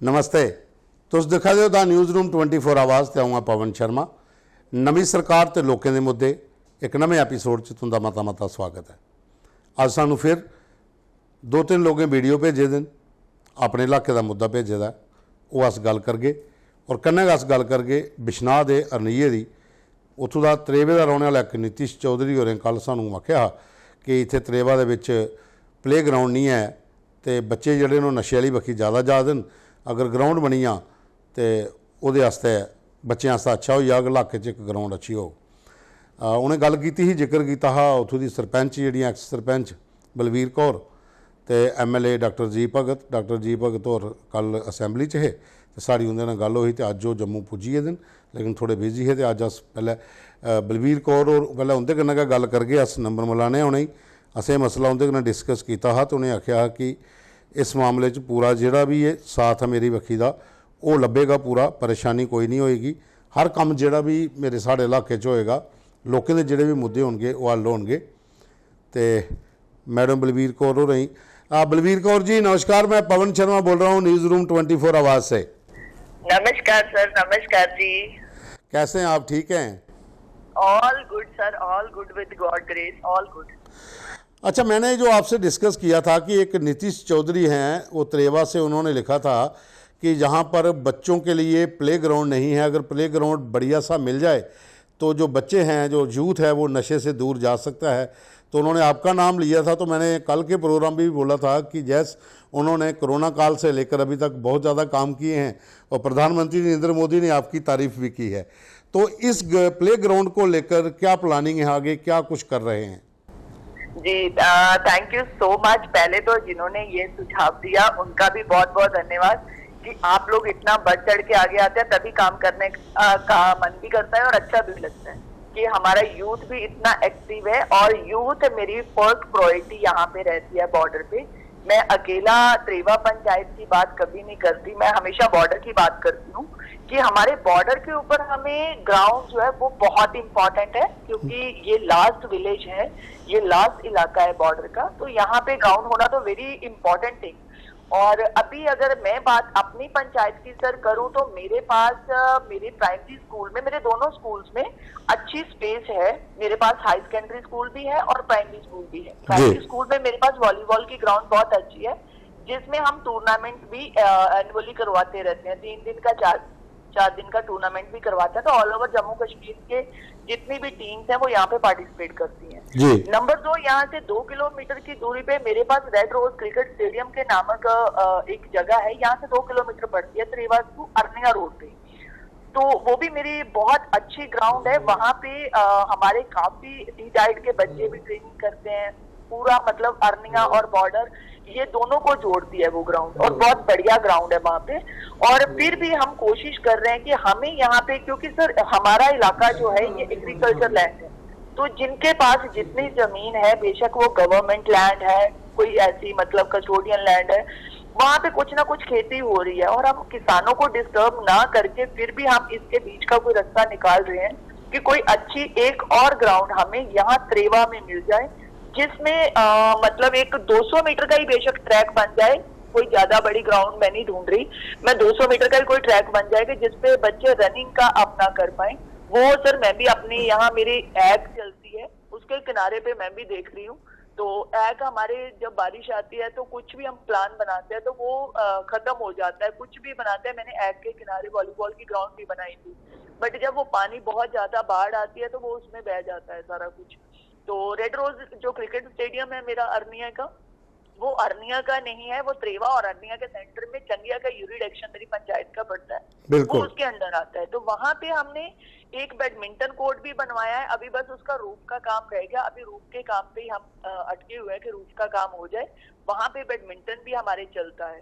नमस्ते। तुस दिखा दे दा न्यूज़ रूम 24 आवाज़ ते आऊँ पवन शर्मा। नवी सरकार ते लोकें दे मुद्दे एक नवे एपीसोड च तुंदा मता मता स्वागत है। अज सानू फिर 2-3 लोगें वीडियो भेजे दिन अपने इलाके का मुद्दा भेजे दा वो अस गल करगे और कन्नै अस गल करगे बिश्नाह दे अरनीए दी। उत्थों का त्रेवे का रौहने वाला एक नीतीश चौधरी होरें कल सानू आख्या कि इत्थे त्रेवा दे विच प्ले ग्राउंड नहीं है तो बच्चे जिहड़े ने नशे वाली बक्खी ज़्यादा जा देन, अगर ग्राउंड बनी आ तो उहदे आस्ते बच्चों आस्ते अच्छा हो जाग, इलाके च एक ग्राउंड अच्छी हो। उन्हें गल की ही, जिक्र किया हा उत्थों की सरपंच जी एक्स सरपंच बलवीर कौर तो MLA डॉक्टर जी भगत होर कल असैंबली च है तो साड़ी उन्होंने नाल गल हुई तो अज वो जम्मू पुज्जी दिन, लेकिन थोड़े बिजी है तो अज अस पहले बलवीर कौर और पहले उनके कन्नै गै गल करगे। अस नंबर मिलाने उन्हें असें मसला उनके कन्नै डिस्कस किया हा तो उन्हें आख्या कि इस मामले च पूरा जिहड़ा भी है साथ मेरी बक्खी का वो लभेगा, पूरा परेशानी कोई नहीं होएगी। हर काम जिहड़ा भी मेरे साढ़े इलाके च होएगा, लोकें दे जिहड़े भी मुद्दे होणगे वो हल होणगे। तो मैडम बलवीर कौर हो रही। बलवीर कौर जी नमस्कार, मैं पवन शर्मा बोल रहा हूँ न्यूज़ रूम 24 आवाज़ से। नमस्कार सर। नमस्कार जी। कैसे हैं आप, ठीक हैं? All good sir, all good with God grace, all good. अच्छा, मैंने जो आपसे डिस्कस किया था कि एक नीतीश चौधरी हैं, वो त्रेवा से, उन्होंने लिखा था कि जहाँ पर बच्चों के लिए प्ले ग्राउंड नहीं है, अगर प्ले ग्राउंड बढ़िया सा मिल जाए तो जो बच्चे हैं, जो यूथ है, वो नशे से दूर जा सकता है। तो उन्होंने आपका नाम लिया था। तो मैंने कल के प्रोग्राम भी बोला था कि जैस उन्होंने कोरोना काल से लेकर अभी तक बहुत ज़्यादा काम किए हैं और प्रधानमंत्री नरेंद्र मोदी ने आपकी तारीफ़ भी की है। तो इस प्ले ग्राउंड को लेकर क्या प्लानिंग है, आगे क्या कुछ कर रहे हैं? जी थैंक यू सो मच। पहले तो जिन्होंने ये सुझाव दिया उनका भी बहुत बहुत धन्यवाद कि आप लोग इतना बढ़ चढ़ के आगे आते हैं, तभी काम करने का मन भी करता है और अच्छा भी लगता है कि हमारा यूथ भी इतना एक्टिव है। और यूथ मेरी फर्स्ट प्रायोरिटी यहाँ पे रहती है बॉर्डर पे। मैं अकेला त्रेवा पंचायत की बात कभी नहीं करती, मैं हमेशा बॉर्डर की बात करती हूँ कि हमारे बॉर्डर के ऊपर हमें ग्राउंड जो है वो बहुत इंपॉर्टेंट है, क्योंकि ये लास्ट विलेज है, ये लास्ट इलाका है बॉर्डर का। तो यहाँ पे ग्राउंड होना तो वेरी इंपॉर्टेंट थिंग। और अभी अगर मैं बात अपनी पंचायत की सर करूं तो मेरे पास मेरे प्राइमरी स्कूल में, मेरे दोनों स्कूल्स में अच्छी स्पेस है। मेरे पास हाई सेकेंडरी स्कूल भी है और प्राइमरी स्कूल भी है। प्राइमरी स्कूल में मेरे पास वॉलीबॉल की ग्राउंड बहुत अच्छी है, जिसमें हम टूर्नामेंट भी एनुअली करवाते रहते हैं। 3 दिन का 4 दिन का टूर्नामेंट भी करवाते हैं। तो ऑल ओवर जम्मू कश्मीर के जितनी भी टीम्स हैं वो यहाँ पे पार्टिसिपेट करती हैं। नंबर 2, यहाँ से 2 किलोमीटर की दूरी पे मेरे पास रेड रोज क्रिकेट स्टेडियम के नामक एक जगह है। यहाँ से 2 किलोमीटर पड़ती है त्रेवा टू अरनिया रोड पे। तो वो भी मेरी बहुत अच्छी ग्राउंड है। वहाँ पे हमारे काफी डी डाइट के बच्चे भी ट्रेनिंग करते हैं। पूरा मतलब अरनिया और बॉर्डर ये दोनों को जोड़ती है वो ग्राउंड, और बहुत बढ़िया ग्राउंड है वहाँ पे। और फिर भी हम कोशिश कर रहे हैं कि हमें यहाँ पे, क्योंकि सर हमारा इलाका जो है ये एग्रीकल्चर लैंड है, तो जिनके पास जितनी जमीन है, बेशक वो गवर्नमेंट लैंड है, कोई ऐसी मतलब कस्टोडियन लैंड है, वहाँ पे कुछ ना कुछ खेती हो रही है। और हम किसानों को डिस्टर्ब ना करके फिर भी हम इसके बीच का कोई रास्ता निकाल रहे हैं कि कोई अच्छी एक और ग्राउंड हमें यहाँ त्रेवा में मिल जाए, जिसमें मतलब एक 200 मीटर का ही बेशक ट्रैक बन जाए। कोई ज्यादा बड़ी ग्राउंड मैं नहीं ढूंढ रही, मैं 200 मीटर का ही कोई ट्रैक बन जाएगा जिसपे बच्चे रनिंग का अपना कर पाए। वो सर मैं भी अपनी, यहाँ मेरी एग चलती है, उसके किनारे पे मैं भी देख रही हूँ। तो एग हमारे जब बारिश आती है तो कुछ भी हम प्लान बनाते हैं तो वो खत्म हो जाता है, कुछ भी बनाते हैं। मैंने एग के किनारे वॉलीबॉल की ग्राउंड भी बनाई थी, बट जब वो पानी बहुत ज्यादा बाढ़ आती है तो वो उसमें बह जाता है सारा कुछ। तो रेड रोज जो क्रिकेट स्टेडियम है मेरा अरनिया का, वो अरनिया का नहीं है, वो त्रेवा और अरनिया के सेंटर में चंगिया का यूरिडेक्शन मेरी पंचायत का पड़ता है, वो उसके अंदर आता है। तो वहां पे हमने एक बैडमिंटन कोर्ट भी बनवाया है। अभी बस उसका रूफ का काम रह गया। अभी रूफ के काम पे ही हम अटके हुए हैं कि रूफ का काम हो जाए। वहां पे बैडमिंटन भी हमारे चलता है।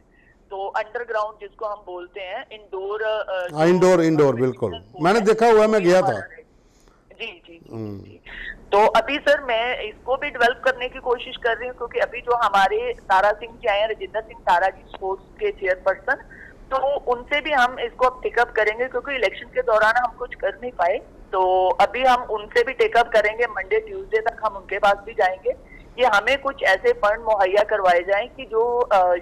तो अंडरग्राउंड जिसको हम बोलते हैं, इंडोर बिल्कुल मैंने देखा हुआ है, मैं गया था। जी। तो अभी सर मैं इसको भी डेवलप करने की कोशिश कर रही हूँ, क्योंकि अभी जो हमारे तारा सिंह जी आए हैं, राजेंद्र सिंह तारा जी स्पोर्ट्स के चेयरपर्सन, तो उनसे भी हम इसको अब टेकअप करेंगे, क्योंकि इलेक्शन के दौरान हम कुछ कर नहीं पाए। तो अभी हम उनसे भी टेकअप करेंगे। मंडे ट्यूसडे तक हम उनके पास भी जाएंगे कि हमें कुछ ऐसे फंड मुहैया करवाए जाएं कि जो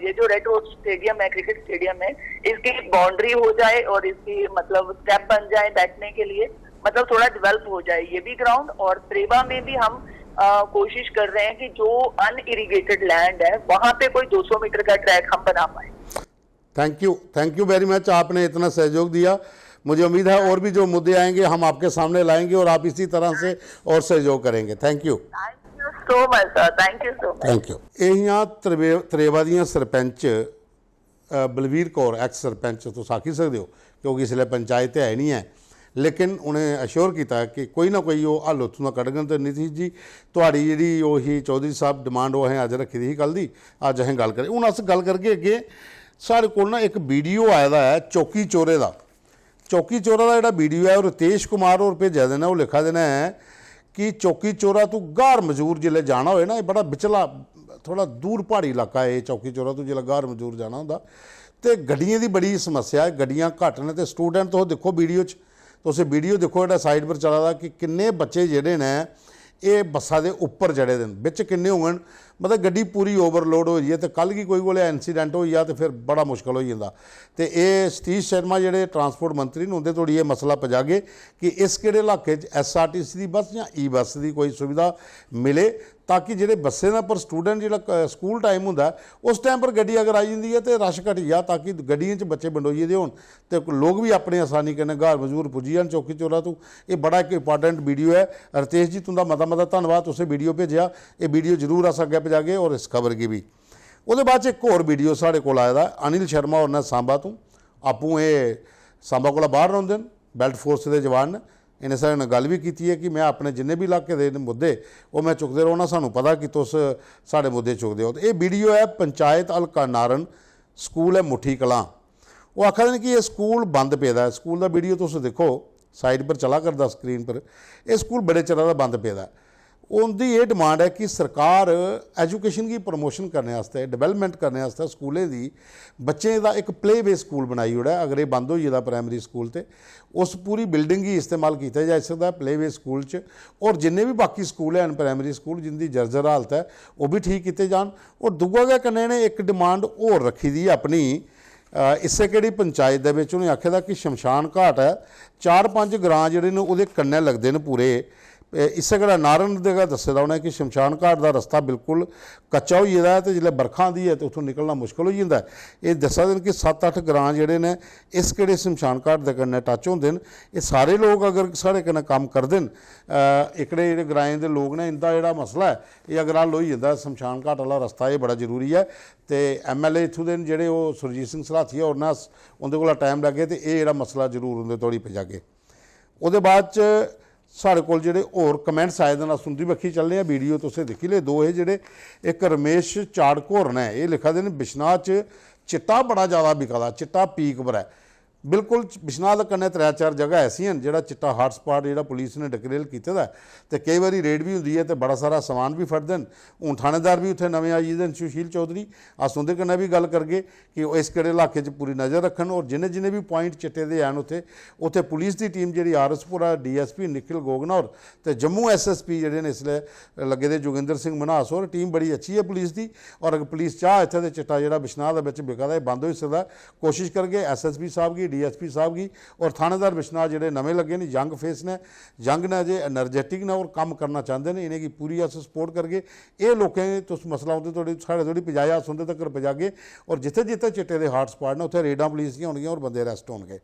ये जो रेड रोज स्टेडियम है, क्रिकेट स्टेडियम है, इसकी बाउंड्री हो जाए और इसकी मतलब स्टेप बन जाए बैठने के लिए, मतलब थोड़ा डेवलप हो जाए ये भी ग्राउंड। और त्रेबा में भी हम कोशिश कर रहे हैं कि जो अनइरिगेटेड लैंड है वहां पे कोई 200 मीटर का ट्रैक हम बना पाए। थैंक यू वेरी मच, आपने इतना सहयोग दिया। मुझे उम्मीद है और भी जो मुद्दे आएंगे हम आपके सामने लाएंगे और आप इसी तरह से और सहयोग करेंगे। Thank you so much sir, thank you so much. Thank you. इहियां त्रेवा दियां सरपंच बलवीर कौर एक्स सरपंच तुस आखी सकते हो क्योंकि इसलिए पंचायत है नहीं है, लेकिन उन्हें अश्योर किया कि कोई ना कोई वो हल उत्थों का कड्ढन। तो नीतीश जी तुहाड़ी जिहड़ी ओही चौधरी साहब डिमांड वो असें अज रखी दी कल दी, अज असें गल करी। हुण अस गल करगे अगे साढ़े कोल ना एक वीडियो आए दा है चौकी चोरे का। चौकी चोरा का जिहड़ा वीडियो है वो रितेश कुमार होर भेजा देना, वो लिखा देना है कि चौकी चोरा तू गार मजूर जिले जाना होए ना, ये बड़ा बिचला थोड़ा दूर पहाड़ी इलाका है चौकी चोरा तू जिले गार मजूर जाना होंदा ते गड्डियां दी बड़ी समस्या है, गड्डियां घट ने ते स्टूडेंट तुस देखो वीडियो च, तुस वीडियो देखो जिहड़ा साइड पर चला दा कि किन्ने बच्चे जिहड़े ने ये बसा दे उपर चढ़े दे बिच किन्ने होण, मतलब गड्डी पूरी ओवरलोड हो जाए तो कल की कोई कोले इंसीडेंट हो जाए तो फिर बड़ा मुश्किल हो जाता। तो ये सतीश शर्मा जिहड़े ट्रांसपोर्ट मंत्री ने उनके तोड़ी ये मसला पजागे कि इस किहड़े इलाके SRTC की बस या ई बस की कोई सुविधा मिले ताकि जिहड़े बसें पर स्टूडेंट जिहड़ा स्कूल टाइम हुंदा उस टाइम पर गड्डी अगर आई जाती है तो रश घटी जा ताकि गड्डियों च बच्चे बंडोइए दे होण ते लोग भी अपने आसानी कन्नै घर मजूर पुज्जी जान चौकी चोरा तो। ये बड़ा एक इंपॉर्टेंट वीडियो है। रितेश जी तुंदा मता मता धन्नवाद, तुसें वीडियो भेजिया, ये वीडियो जरूर अस अग्गे पजागे और इस खबर की भी। वो बाद एक होर वीडियो साढ़े कोल आया अनिल शर्मा और ने सांबा तो आपूँ ये सांबा को बाहर रौंदे न, बेल्ट फोर्स के जवान ने। इन्हें साढ़े नाल गल भी की है कि मैं अपने जिन्ने भी इलाके के मुद्दे वो मैं चुकते रौना, सानू पता कि तुस साढ़े मुद्दे चुकते हो। तो ये वीडियो है पंचायत हल्का नारन, स्कूल है मुठी कलां। वो आखा कि ये स्कूल बंद पेदा है। स्कूल का वीडियो तुस देखो साइड पर चला करदा स्क्रीन पर, यह स्कूल बड़े चिर का बंद पेदा है। उनकी ये डिमांड है कि सरकार एजुकेशन की प्रमोशन करने वास्ते, डेवलपमेंट करने वास्ते स्कूलें की बच्चें का एक प्ले वे स्कूल बनाई ओड़ा है। अगर ये बंद हो जाता प्राइमरी स्कूल तो उस पूरी बिल्डिंग ही इस्तेमाल किया जा सकता है प्ले वे स्कूल च, और जिन्ने भी बाकी स्कूल हैं प्राइमरी स्कूल जिनकी जर्जर हालत है वो भी ठीक किए जान। और दूआ गै कन्नै ने एक डिमांड होर रखी दी अपनी इस्से केड़ी पंचायत दे विच उन्हें आखे दा कि शमशान घाट है, 4-5 ग्रां जिहड़े ने उहदे कन्नै लगदे न पूरे। इस्से कड़ा नारन देगा दस्से दा उन्हें कि शमशान घाट का रस्ता बिल्कुल कच्चा हो जाता है तो जिसले बरखा आती है तो उतों निकलना मुश्किल हो जाता है। ये दसा दिन कि 7-8 ग्रां जिहड़े ने इस किहड़े शमशान घाट के कन्नै टच होंदे न। ये सारे लोग अगर साढ़े कन्नै काम करदे न, एकड़े जिहड़े ग्राएं दे लोग ने, इनका जिहड़ा मसला है ये अगर हल हो जाता शमशान घाट वाला रस्ता, ये बड़ा जरूरी है। तो MLA इत्थों दे जिहड़े वो सुरजीत सिंह सलाथिया और ना उनके कोल टाइम लगे तो ये जिहड़ा मसला जरूर उनके तोड़ी पजागे। उहदे बाद च साढ़े कोल जिहड़े होर कमेंट्स आए दे सुनदी बक्खी चलने हैं। वीडियो तुसें दिक्खी ले दो है जिहड़े, एक रमेश चाड़कोर ने ये लिखा दे बिश्नाह च चिट्टा बड़ा ज़्यादा बिका दा, चिट्टा पीक पर है। बिल्कुल बिश्नाह दे कन्नै 3-4 जगह ऐसियां न जिहड़ा चिट्टा हॉट स्पॉट जिहड़ा पुलिस ने डिक्लेयर कीते दा ते कई बारी रेड भी हुंदी है तो बड़ा सारा समान भी फड़दे न। हुण थानेदार भी उत्थे नवें आई गेदे न सुशील चौधरी, अस उंदे कन्नै भी गल करगे कि इस किहड़े इलाके च पूरी नज़र रखन और जिन्ने जिन्ने भी पॉइंट चिट्टे दे हैन उत्थे उत्थे पुलिस की टीम जिहड़ी RSपुरा DSP निखिल गोगनौर ते जम्मू SSP जिहड़े ने इसलै लगे दे जोगिंदर सिंह मनास और टीम बड़ी अच्छी है पुलिस की। और अगर पुलिस चाह इत्थे ते चिट्टा जिहड़ा बिश्नाह दे विच बिका दा एह बंद होई सकदा, कोशिश करगे SSP साहब की DSP साहब की और थानेदार बिश्नाह जिहड़े नवे लगे ने, यंग फेस ने, यंग ने, अजे एनर्जेटिक ने और काम करना चाहते हैं, इन्हें की पूरी अस सपोर्ट करगे। ये लोकें तुस मसला उंदे तोड़ी साढ़े तोड़ी पजाया, अस उंदे तक पजागे और जिथे जिथे चिट्टे दे हॉट स्पॉट ने उत्थे रेडां पुलिस दियां होणगियां और बंदे अरैस्ट होणगे।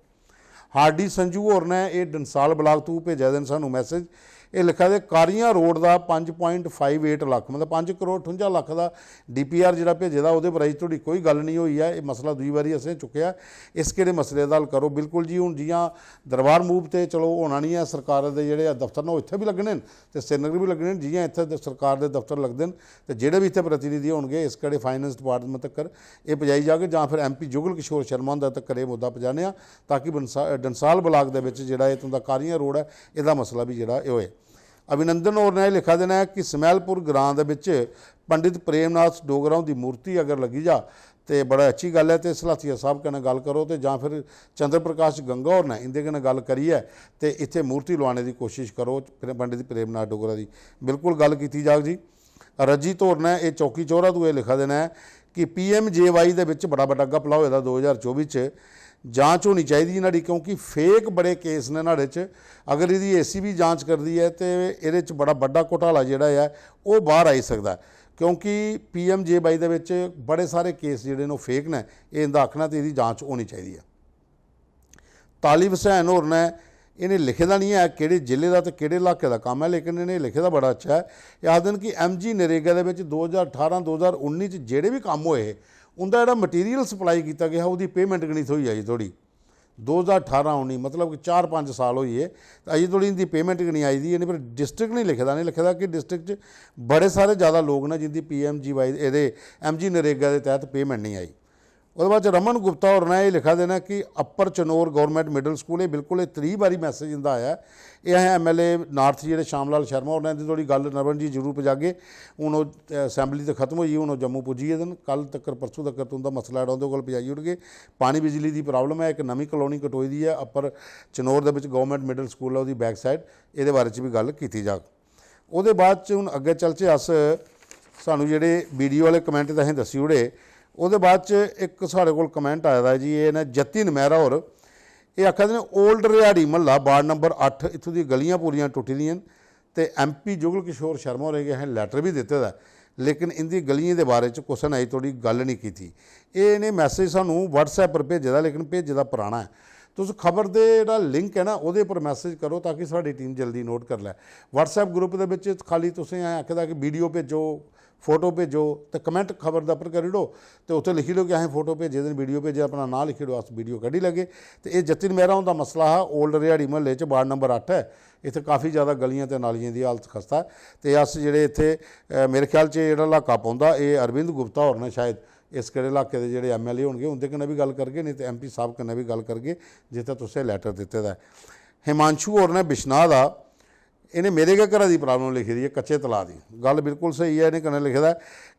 हार्डी संजू होर ने ये डंसाल ब्लाक तो भेजा देन सानू मैसेज, ये लिखा दे कारियां रोड का 5.58 लाख मतलब 5 करोड़ 58 लाख का DPR जिहड़ा भेजे दा उहदे प्राइस थोड़ी कोई गल नहीं हुई है। ये मसला दूई बारी असें चुक्या, इस किहड़े मसले दा हल करो। बिल्कुल जी, हुण जियां दरबार मूव तो चलो होना नहीं है, सरकार के जिहड़े दफ्तर ने इत्थे भी लगने तो श्रीनगर भी लगने, जियां इत्थे सरकार के दफ्तर लगदे न ते जिहड़े भी इत्थे प्रतिनिधि होणगे इस किहड़े फाइनेंस डिपार्टमेंट तक ये पजाई जागे जां फिर MP जुगल किशोर शर्मा हुंदा तक ये मुद्दा पजाने आ ताकि डंसाल ब्लाक दे विच जिहड़ा ये तुंदा कारियां रोड है इहदा मसला भी जिहड़ा ये होए। अभिनंदन और ने लिखा देना है कि समैलपुर ग्रां दे विच पंडित प्रेमनाथ डोगरा की मूर्ति अगर लगी जा तो बड़ा अच्छी गल है। तो सलाथिया साहब कन्नै गल करो तो जां फिर चंद्र प्रकाश गंगा और ने इंदे कन्नै गल करिए तो इत्थे मूर्ति लवाने की कोशिश करो पंडित प्रेमनाथ डोगरा की। बिल्कुल गल की जाग जी। रजी धोरन है, ये चौकी चौरा तू ये लिखा देना है कि PMJY ਦੇ ਵਿੱਚ बड़ा बड़ा घपला होया 2024 ਚ ਜਾਂਚ ਹੋਣੀ ਚਾਹੀਦੀ ਇਹਨਾਂ ਦੀ, ਕਿਉਂਕਿ ਫੇਕ ਬੜੇ ਕੇਸ ਨੇ ਇਹਨਾਂ ਵਿੱਚ। ਅਗਰ ਇਹਦੀ ACB ਜਾਂਚ ਕਰਦੀ ਹੈ ਤੇ ਇਹਦੇ 'ਚ ਬੜਾ ਵੱਡਾ ਘੁਟਾਲਾ ਜਿਹੜਾ ਹੈ ਉਹ ਬਾਹਰ ਆ ਸਕਦਾ, ਕਿਉਂਕਿ PMJY ਦੇ ਵਿੱਚ ਬੜੇ ਸਾਰੇ ਕੇਸ ਜਿਹੜੇ ਨੇ ਫੇਕ ਨੇ। ਇਹ ਇਹਦਾ ਆਖਣਾ ਤੇ ਇਹਦੀ ਜਾਂਚ ਹੋਣੀ ਚਾਹੀਦੀ ਹੈ। ਤਾਲਿਬ ਹੁਸੈਨ ਹੋਰ ने इन्हें लिखे का नहीं है कि जिले का तो कि इलाके का काम है, लेकिन इन्हें लिखे का बड़ा अच्छा है। ये आखते हैं कि MG नरेगा के 2018-2019 जोड़े भी काम होए उनका जो मटीरियल सप्लाई किया गया वो पेमेंट गणित हुई है जी थोड़ी 2018-19 मतलब कि 4-5 साल हुई है, तो अजे थोड़ी इनकी पेमेंट नहीं आई दी। इन्हें पर डिस्ट्रिक्ट नहीं लिखे कि डिस्ट्रिक्ट बड़े सारे ज़्यादा लोग ने जिनकी PMJY ये MG नरेगा के तहत पेमेंट नहीं आई। उसके बाद रमन गुप्ता और ने लिखा देना कि अपर चनौर गौरमेंट मिडल स्कूल, ये बिल्कुल 3 बारी मैसेज इनका आया। यह MLA नार्थ जो श्याम लाल शर्मा और ने थोड़ी गल नरवन जी जरूर पजागे। हूँ असैंबली तो खत्म हुई, हूँ जम्मू पुजी है दिन कल तक परसों तक तो उनका मसला है उनके को पजाई उड़ गए। पानी बिजली की प्रॉब्लम है, एक नवी कलोनी कटोई दी है अपर चनौर के गौरमेंट मिडल स्कूल है वो बैक साइड, ये बारे भी गल की जा। वो बाद हूँ अगे चलचे अस सानू जेडे वीडियो वाले कमेंट तो अं दसी उड़े। ਉਹਦੇ ਬਾਅਦ 'ਚ ਇੱਕ ਸਾਡੇ ਕੋਲ ਕਮੈਂਟ ਆਇਆ ਦਾ ਜੀ, ਇਹ ਨੇ ਜਤਿਨ ਮਹਿਰਾ ਹੋਰ ਇਹ ਆਖਦੇ ਨੇ ਓਲਡ ਰਿਹਾੜੀ ਮਹੱਲਾ ਵਾਰਡ ਨੰਬਰ 8 ਇੱਥੋਂ ਦੀ ਗਲੀਆਂ ਪੂਰੀਆਂ ਟੁੱਟੀ ਦੀਆਂ ਤੇ MP ਜੁਗਲ ਕਿਸ਼ੋਰ ਸ਼ਰਮਾ ਹੋਰੇ ਗਏ ਲੈਟਰ ਵੀ ਦਿੱਤੇ ਦਾ, लेकिन इनकी गलियों के बारे क्वेश्चन आई थोड़ी गल नहीं की थी। ये इन्हें मैसेज सानू WhatsApp पर भेजे दा, लेकिन भेजे दा पुराना है। तुस खबर दे जिहड़ा लिंक है ना वो पर मैसेज करो ताकि साडी टीम जल्दी नोट कर लै। WhatsApp ग्रुप दे विच खाली तुसीं आखदा कि वीडियो भेजो फोटो भेजो तो कमेंट खबर का पर करी लो तो उत्थे लिखी लो कि असें फोटो भेजे दिन वीडियो भेजे अपना ना लिखी लो अस वीडियो कढ़ी लगे। तो ये जतिन मेहरा का मसला है ओल्ड रिहाड़ी महल्ले वार्ड नंबर 8 है, इत्थे काफ़ी ज़्यादा गलियां ते नालियां की हालत खस्ता है। तो अस जिहड़े इत्थे मेरे ख्याल च जिहड़ा इलाका पौंदा ये अरविंद गुप्ता होर ने शायद इस किहड़े इलाके के जिहड़े MLA होणगे उनके कन्नै भी गल करगे, नहीं तो MP साहब कन्नै भी गल करगे जिथे तुसें लैटर दिते दा। हिमांशु होर ने बिश्नाह दा इन्हें मेरे के घर की प्रॉब्लम लिखी दी है कच्चे तलाऽ की गल बिल्कुल सही है। इन्हें कन्नै लिखे दा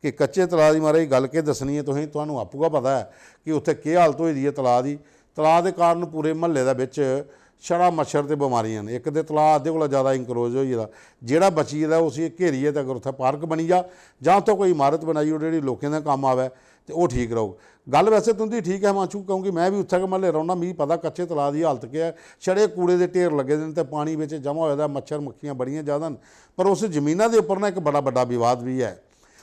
कि कच्चे तलाऽ की महाराज गल के दसनी है तुहानूं आपू का पता है कि उत्थे केह् हालत होई दी है तलाऽ की। तलाऽ के कारण पूरे महल्ले दे विच छड़ा मच्छर ते बमारियां ने। एक तो तलाऽ अद्धे कोला ज़्यादा इंक्रोज होई गेदा, जेहड़ा बची गेदा उसी घेरिए तो अगर उत्थे पार्क बनी जा जां उत्थे कोई इमारत बनाई हो जिहड़ी लोकें दे कम्म आवे तो वह ठीक रहो। गल वैसे तुंदी ठीक है हिमांशु, क्योंकि मैं भी उत्थे महल्ले रौंदा, मिगी पता कच्चे तलाऽ की हालत क्या है। छड़े कूड़े के ढेर लगे ने ते पानी बिच जमा होया, मच्छर मक्खियां बड़ियां ज़्यादा न। पर उस जमीनां के उपर ना एक बड़ा बड़ा विवाद भी है।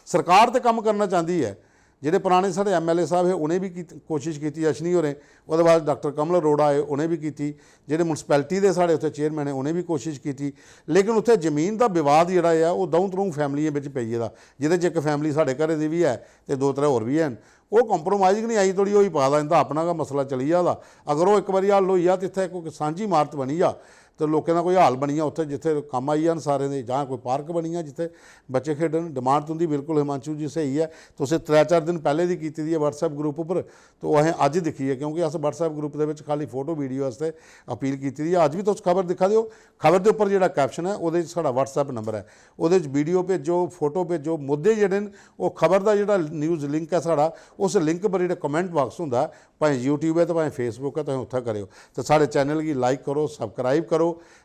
सरकार तो काम करना चाहती है, ਜਿਹੜੇ पुराने साढ़े MLA साहब है उन्हें भी कोशिश की, अशनी होरें उसके बाद डॉक्टर कमल अरोड़ा आए उन्हें भी की, ਜਿਹੜੇ म्यूनसिपैलिटी के साढ़े उत्थे चेयरमैन है उन्हें भी कोशिश की, लेकिन उत्थे जमीन का विवाद जिहड़ा है वो दऊं तरूं फैमिलियों में पई दा, जिहदे च एक फैमिली साढ़े घरे दी भी है तो 2-3 होर भी हैं। वो कंप्रोमाइज़ नहीं आई, थोड़ी होई पा दा, इनका अपना का मसला चली जाता। अगर वो एक बार हल होई आ तो इत्थे कोई सांझी इमारत बनी जा तो लोगों का कोई हाल बनी आ उत्थे जिथे काम आई जान सारे दे, जहाँ कोई पार्क बनी आ जिथे बच्चे खेडन। डिमांड तुंदी बिल्कुल हिमांशु जी सही है, तुसें 3-4 दिन पहले दी कीती दी है WhatsApp ग्रुप पर, तो असें अज दिखी है क्योंकि अस WhatsApp ग्रुप दे विच खाली फोटो वीडियो वास्ते अपील की दी है। अज भी तुस खबर दिखा दिओ, खबर के उपर जिहड़ा कैप्शन है वो साडा WhatsApp नंबर है, वो वीडियो भेजो फोटो भेजो, मुद्दे जिहड़े न वो खबर का जिहड़ा न्यूज़ लिंक है साडा उस लिंक पर जिहड़ा कमेंट बॉक्स हुंदा भावें YouTube है तो भावें Facebook है, तुसीं उत्थे करिओ। तो साडे चैनल की लाइक करो, सबसक्राइब करो,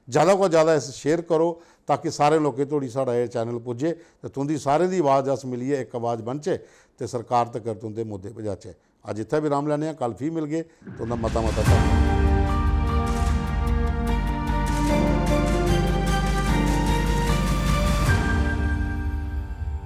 ज़्यादा को ज़्यादा इस शेयर करो ताकि सारे लोगों तोड़ी साड़ा ये चैनल पुजे तो तुंदी सारे दी आवाज़ अस मिलिए एक आवाज़ बनचे तो सरकार तक तुंदे मुद्दे पजाचे। अज इत्थे विराम लैने, कल फिर मिल गए, तुंदा मता मता धन्यवाद।